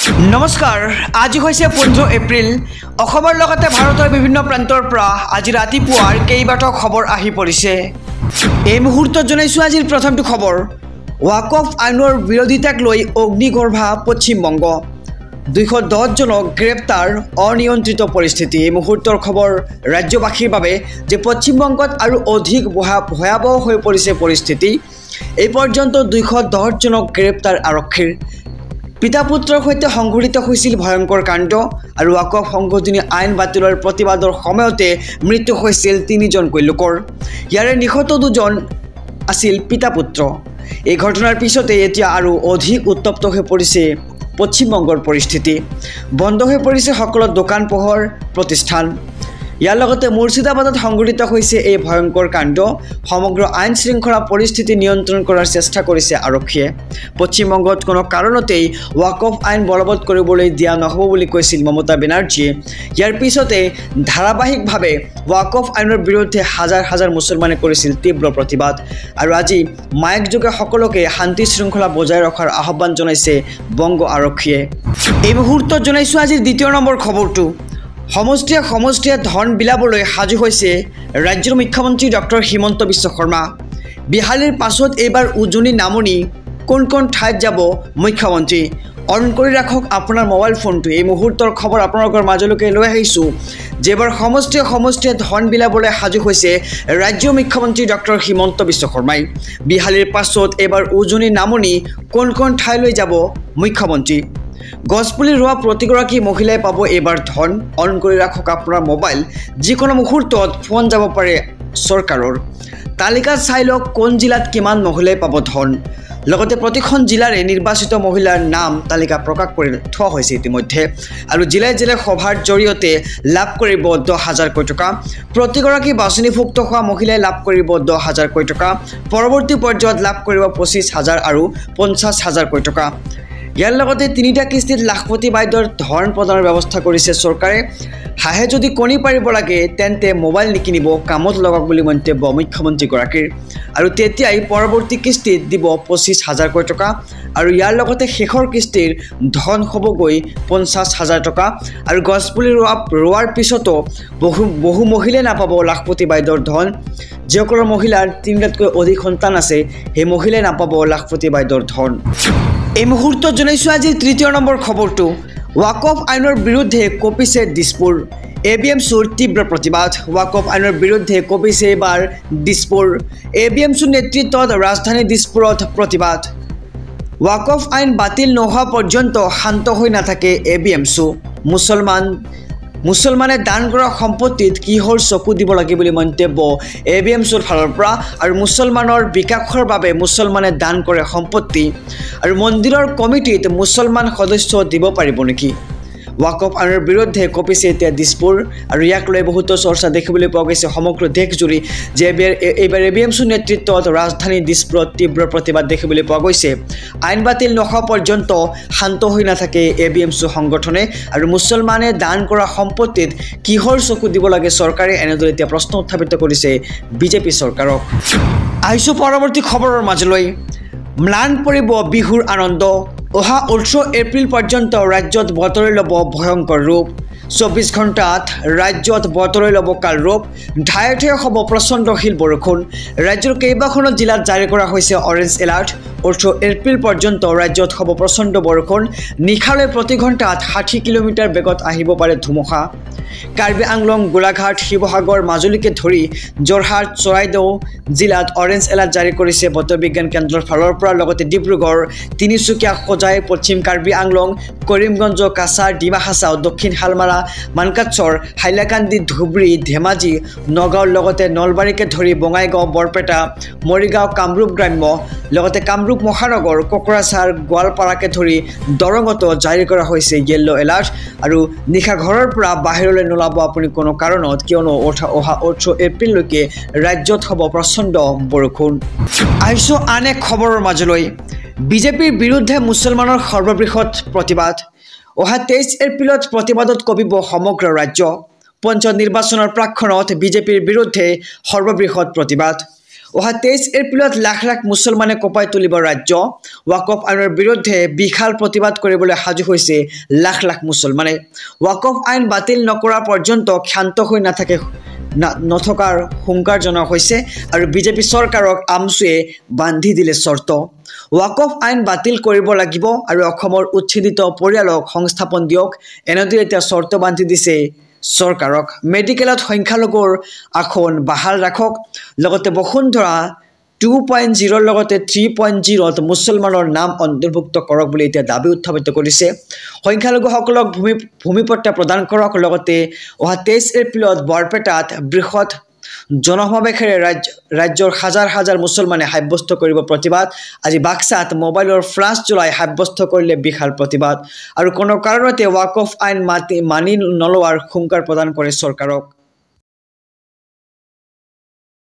নমস্কাৰ আজি হৈছে 15 এপ্ৰিল অসমৰ লগতে ভাৰতৰ বিভিন্ন প্ৰান্তৰ পৰা আজি ৰাতিপুৱাৰ কেইবাটাও খবৰ আহি পৰিছে এই মুহূৰ্তত জনাইছো আজিৰ প্ৰথমটো খবৰ ওয়াকফ আইনৰ বিৰোধিতাক লৈ অগ্নিগৰ্ভা পশ্চিমবংগ 210 জনক গ্ৰেপ্তাৰ অনিয়ন্ত্ৰিত পৰিস্থিতি এই মুহূৰ্তৰ খবৰ ৰাজ্যবাসীৰ বাবে যে পশ্চিমবংগত আৰু অধিক ভয়াবহ হৈ পৰিছে পৰিস্থিতি এই পৰ্যন্ত 210 জনক গ্ৰেপ্তাৰ আৰক্ষীৰ পিতা পুত্ৰৰ সৈতে সংঘটিত হৈছিল ভয়ংকৰ কাণ্ড আৰু ওয়াকফ সংশোধনী আইন বাতিলৰ প্ৰতিবাদৰ সময়তে মৃত্যু হৈছিল 3জনকৈ লোকৰ ইয়াৰে নিহত 2জন আছিল পিতা পুত্ৰ এই ঘটনাৰ পিছতে এতিয়া আৰু অধিক উত্তপ্ত হৈ পৰিছে পশ্চিমবংগৰ পৰিস্থিতি বন্ধ হৈ পৰিছে সকলো দোকান পোহৰ প্ৰতিষ্ঠান ইয়াৰ লগতে মুৰ্ছিদাবাদত সংঘটিত হৈছে এই ভয়ংকৰ কাণ্ড সমগ্ৰ আইন শৃংখলা পৰিস্থিতি নিয়ন্ত্ৰণ কৰাৰ চেষ্টা কৰিছে আৰক্ষীয়ে পশ্চিমবংগত কোনো কাৰণতেই ওয়াকফ আইন বলবৎ কৰিবলৈ দিয়া নহব বুলি কৈছিল মমতা বেনাৰ্জীয়ে ইয়াৰ পিছতে ধাৰাবাহিকভাৱে ওয়াকফ আইনৰ বিৰুদ্ধে হাজাৰ হাজাৰ মুছলমানে কৰিছিল তীব্ৰ প্ৰতিবাদ আৰু আজি মাইক যোগে সকলোকে শান্তি শৃংখলা বজাই ৰখাৰ আহ্বান জনাইছে বংগ আৰক্ষীয়ে এই মুহূৰ্তত জনাইছো আজিৰ দ্বিতীয় নম্বৰ খবৰটো সমষ্টিয়ে ধন বিলাবলৈ সাজু হৈছে ৰাজ্যৰ মুখ্যমন্ত্ৰী ডক্টৰ হিমন্ত বিশ্ব শৰ্মা বিহালীৰ পাছত এইবাৰ উজনি নামনি কোন ঠাইত যাব মুখ্যমন্ত্ৰী অন কৰি ৰাখক আপোনাৰ মোবাইল ফোনটো এই মুহূৰ্তৰ খবৰ আপোনালোকৰ মাজলৈকে লৈ আহিছো যেবাৰ সমষ্টিয়ে ধন বিলাবলৈ সাজু হৈছে ৰাজ্যৰ মুখ্যমন্ত্ৰী ডক্টৰ হিমন্ত বিশ্ব শৰ্মাই বিহালীৰ পাছত এইবাৰ উজনি নামনি কোন ঠাইলৈ যাব মুখ্যমন্ত্ৰী গছপুলি ৰোৱা প্ৰতিগৰাকী মহিলাই পাব এবাৰ ধন অন কৰি ৰাখক আপোনাৰ মোবাইল যিকোনো মুহূৰ্তত ফোন যাব পাৰে চৰকাৰৰ তালিকাত চাই লওক কোন জিলাত কিমান মহিলাই পাব ধন লগতে প্ৰতিখন জিলাৰে নিৰ্বাচিত মহিলাৰ নাম তালিকা প্ৰকাশ কৰি থোৱা হৈছে ইতিমধ্যে আৰু জিলাই সভাৰ জৰিয়তে লাভ কৰিব 10,000 টকা প্ৰতিগৰাকী বাছনিভুক্ত হোৱা মহিলাই লাভ কৰিব 10,000 টকা পৰৱৰ্তী পৰ্যায়ত লাভ কৰিব 25,000 আৰু 50,000 টকা ইয়াৰ লগতে 3টা কিস্তিত লাখপতি বাইদেউৰ ধন প্ৰদানৰ ব্যৱস্থা কৰিছে চৰকাৰে হাহে যদি কণী পাৰিব লাগে তেন্তে মোবাইল নিকিনিব কামত লগাওক বুলি মন্তব্য মুখ্যমন্ত্ৰীগৰাকীৰ আৰু তেতিয়াই পৰৱৰ্তী কিস্তিত দিব 25,000 টকা আৰু ইয়াৰ লগতে শেষৰ কিস্তিৰ ধন হ'বগৈ 50,000 টকা আৰু গছপুলি ৰোৱাৰ পিছতো বহু মহিলাই নাপাব লাখপতি বাইদেউৰ ধন যিসকলৰ মহিলাৰ 3টাতকৈ অধিক সন্তান আছে সেই মহিলাই নাপাব লাখপতি বাইদেউৰ ধন এই মুহূৰ্তত জনাইছো আজিৰ তৃতীয় নম্বৰ খবৰটো ওয়াকফ আইনৰ বিৰুদ্ধে কঁপিছে দিছপুৰ এবিএমছুৰ তীব্ৰ প্ৰতিবাদ ওয়াকফ আইনৰ বিৰুদ্ধে কঁপিছে এবাৰ দিছপুৰ এবিএমছুৰ নেতৃত্বত ৰাজধানী দিছপুৰত প্ৰতিবাদ ওয়াকফ আইন বাতিল নোহোৱা পৰ্যন্ত শান্ত হৈ নাথাকে এবিএমছু মুছলমানে দান কৰা সম্পত্তিত কিহৰ চকু দিব লাগে বুলি মন্তব্য এবিএমছুৰ ফালৰ পৰা আৰু মুছলমানৰ বিকাশৰ বাবে মুছলমানে দান কৰে সম্পত্তি আৰু মন্দিৰৰ কমিটিত মুছলমান সদস্য দিব পাৰিব নেকি ওয়াকফ আইনৰ বিৰুদ্ধে কঁপিছে এতিয়া দিছপুৰ আৰু ইয়াক লৈ বহুতো চৰ্চা দেখিবলৈ পোৱা গৈছে সমগ্ৰ দেশজুৰি যে এইবাৰ এবিএমছুৰ নেতৃত্বত ৰাজধানী দিছপুৰত তীব্ৰ প্ৰতিবাদ দেখিবলৈ পোৱা গৈছে আইন বাতিল নোহোৱা পৰ্যন্ত শান্ত হৈ নাথাকে এবিএমছু সংগঠনে আৰু মুছলমানে দান কৰা সম্পত্তিত কিহৰ চকু দিব লাগে চৰকাৰে এনেদৰে এতিয়া প্ৰশ্ন উত্থাপিত কৰিছে বিজেপি চৰকাৰক আহিছো পৰৱৰ্তী খবৰৰ মাজলৈ ম্লান পৰিব বিহুৰ আনন্দ অহা 18 এপ্ৰিল পৰ্যন্ত ৰাজ্যত বতৰে ল'ব ভয়ংকৰ ৰূপ 24 ঘণ্টাত ৰাজ্যত বতৰে ল'ব কাল ৰূপ ঠায়ে হ'ব প্ৰচণ্ড শিল বৰষুণ ৰাজ্যৰ কেইবাখনো জিলাত জাৰি কৰা হৈছে অৰেঞ্জ এলাৰ্ট 18 এপ্ৰিল পৰ্যন্ত ৰাজ্যত হ'ব প্ৰচণ্ড বৰষুণ নিশালৈ প্ৰতি ঘণ্টাত 60 কিলোমিটাৰ বেগত আহিব পাৰে ধুমুহা কাৰ্বি আংলং গোলাঘাট শিৱসাগৰ মাজুলীকে ধৰি যোৰহাট চৰাইদেউ জিলাত অৰেঞ্জ এলাৰ্ট জাৰি কৰিছে বতৰ বিজ্ঞান কেন্দ্ৰৰ ফালৰ পৰা লগতে ডিব্ৰুগড় তিনিচুকীয়া হোজাই পশ্চিম কাৰ্বি আংলং কৰিমগঞ্জ কাছাৰ ডিমা হাছাও দক্ষিণ শালমাৰা মানকাচৰ হাইলাকান্দি ধুবুৰী ধেমাজি নগাঁৱৰ লগতে নলবাৰীকে ধৰি বঙাইগাঁও বৰপেটা মৰিগাঁও কামৰূপ গ্ৰাম্য লগতে কামৰূপ মহানগৰ কোকৰাঝাৰ গোৱালপাৰাকে ধৰি দৰঙতো জাৰি কৰা হৈছে য়েল্লো এলাৰ্ট আৰু নিশা ঘৰৰ পৰা বাহিৰলৈ নোলাব আপুনি কোনো কাৰণত কিয়নো অহা 18 এপ্ৰিললৈকে ৰাজ্যত হ'ব প্ৰচণ্ড বৰষুণ আহিছো আন এক খবৰৰ মাজলৈ বিজেপিৰ বিৰুদ্ধে মুছলমানৰ সৰ্ববৃহৎ প্ৰতিবাদ অহা 23 এপ্ৰিলত প্ৰতিবাদত কঁপিব সমগ্ৰ ৰাজ্য পঞ্চায়ত নিৰ্বাচনৰ প্ৰাক্ষণত বিজেপিৰ বিৰুদ্ধে সৰ্ববৃহৎ প্ৰতিবাদ অহা 23 এপ্ৰিলত লাখ লাখ মুছলমানে কঁপাই তুলিব ৰাজ্য ৱাকফ আইনৰ বিৰুদ্ধে বিশাল প্ৰতিবাদ কৰিবলৈ সাজু হৈছে লাখ লাখ মুছলমানে ৱাকফ আইন বাতিল নকৰা পৰ্যন্ত ক্ষান্ত হৈ নথকাৰ হুংকাৰ জনোৱা হৈছে আৰু বিজেপি চৰকাৰক আমচুৱে বান্ধি দিলে চৰ্ত ৱাকফ আইন বাতিল কৰিব লাগিব আৰু অসমৰ উচ্ছেদিত পৰিয়ালক সংস্থাপন দিয়ক এনেদৰে এতিয়া চৰ্ত বান্ধি দিছে চৰকাৰক মেডিকেলত সংখ্যালঘুৰ আসন বাহাল ৰাখক লগতে বসুন্ধৰা 2.0 লগতে 3.0 মুছলমানৰ নাম অন্তৰ্ভুক্ত কৰক বুলি এতিয়া দাবী উত্থাপিত কৰিছে সংখ্যালঘুসকলক ভূমিপট্টা প্ৰদান কৰক লগতে অহা 23 এপ্ৰিলত বৰপেটাত বৃহৎ জনসমাৱেশেৰে ৰাজ্যৰ হাজাৰ হাজাৰ মুছলমানে সাব্যস্ত কৰিব প্ৰতিবাদ আজি বাক্সাত মোবাইলৰ ফ্লাছ জ্বলাই সাব্যস্ত কৰিলে বিশাল প্ৰতিবাদ আৰু কোনো কাৰণতে ৱাকফ আইন মানি নলোৱাৰ হুংকাৰ প্ৰদান কৰে চৰকাৰক